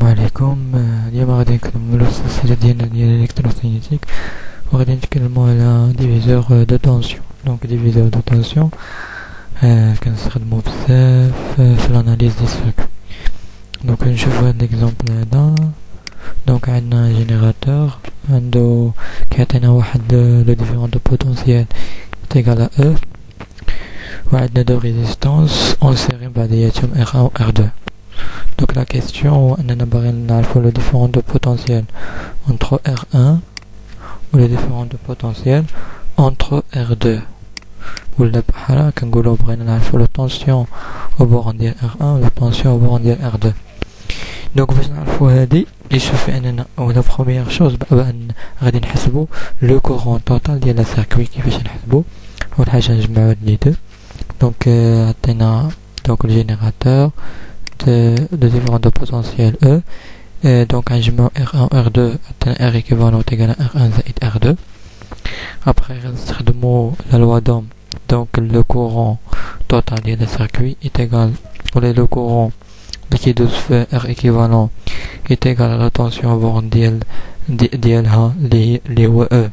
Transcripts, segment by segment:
عليكم. اليوم غادي نكملو السلسلة ديالنا ديال الالكتروسينيتيك وغادي نتكلمو على ديفيزور دو طونسيون. دونك ديفيزور دو طونسيون كنستخدمو بزاف في الاناليز ديال السيركوي. دونك نشوفو هاد ليكزامبل هذا. دونك عندنا جينيراتور عندو كيعطينا واحد لو ديفيرون دو بوتونسيال تيغال ا او، وعندنا دو ريزيستانس اون سيري بعضياتهم R1 و R2. Donc la question on a le différent de potentiel entre R1 ou le différent de potentiel entre R2 ou le بحال كنقولوا بغينا نعرفوا la tension au bord ديال R1 ou la tension au bord ديال R2. Donc باش نعرفوا هادي يشوفي اننا ولا première chose بان غادي نحسبوا لو كورون توتال ديال السيركوي. كيفاش نحسبوا؟ اول حاجه نجمعوا هاد لي دو. دونك عطينا دونك الجينيراتور de différents de potentiel E, et donc un jumeau R1 R2 R équivalent égal à R1 زائد R2. Après la loi d'Ohm, donc le courant total de le circuit est égal pour le courant qui fait R équivalent est égal à la tension borne DLH liée E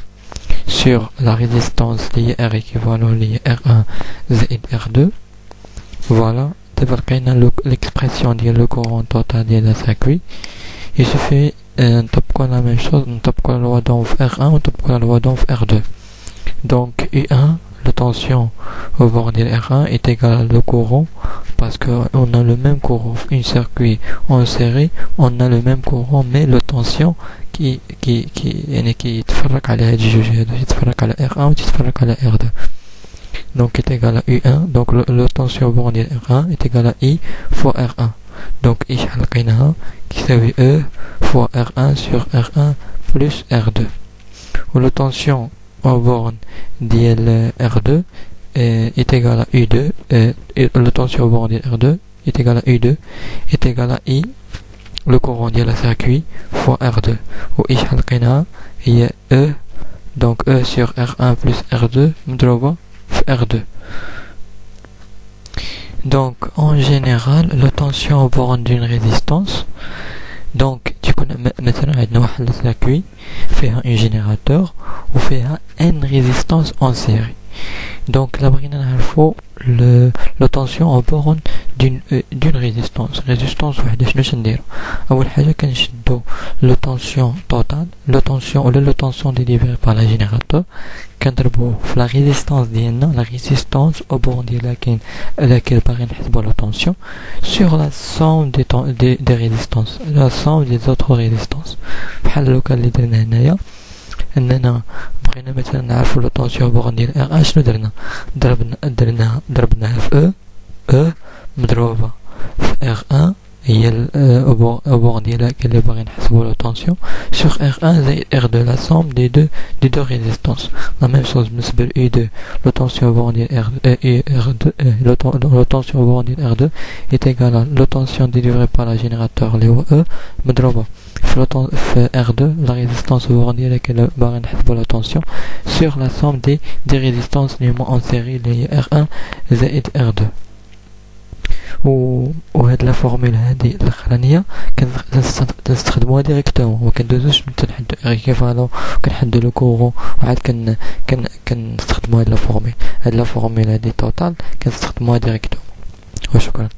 sur la résistance liée R équivalent liée R1 زائد R2. Voilà. L'expression de le courant total de la circuit. Il suffit de top la même chose, on top la loi d'Ohm R1, on top la loi d'Ohm R2. Donc U1, la tension au bord de R1 est égale au courant parce qu'on a le même courant, une circuit en série, on a le même courant mais la tension qui تفرق على هاد الجوج هادو، يتفرق على R1 و يتفرق على R2. Donc est égal à U1, donc la tension au bord de R1 est égal à I fois R1. Donc I qui s'appelle E fois R1 sur R1 plus R2. Ou la tension au bord de R2 est égal à U2, et la tension au bord de R2 est égal à U2 est égal à I, le courant de la circuit, fois R2. Ou I il y a E, donc E sur R1 plus R2 مضروبة R2. Donc en général la tension au bord d'une résistance, donc tu connais maintenant un circuit fait un générateur ou fait une résistance en série. Donc la tension au bord d'une résistance واحدة شنو نديرو؟ أول حاجة كنشدو la tension totale, la tension délivrée par la générateur كنضربو في la résistance ديالنا، la résistance au bord ديال laquelle باغي نحسبو la tension sur la somme des résistances, la somme des autres résistances. بحال لو كان اللي درنا هنايا اننا بغينا مثلا نعرفوا لا طونسيون بوغ ديال ار ان، شنو ضربناها في او مضروبه في ار ان هي البوغ ديالها اللي باغي نحسبوا لا طونسيون سور ار ان زائد ار 2 لا سوم دي دو ريزيستانس. لا ميم شوز بالنسبه ل اي 2 لا طونسيون بوغ ديال ار 2 لا طونسيون بوغ ديال ار 2 est égal à la tension délivrée par la générateur اللي هو E مضروبه في R2 la résistance au bord ديال laquelle باغي نحسبوا la tension sur la somme des résistances اللي هما en série اللي هي R1 زائد R2. وهاد لا فورمول هادي الاخرانيه كنستخدموها ديريكتومون، وكندوزوش تنحدو ار ايكيفالون وكنحدو لو كورون وعاد كنستخدمو هاد لا فورمول هادي توتال كنستخدموها ديريكتومون. وشكرا.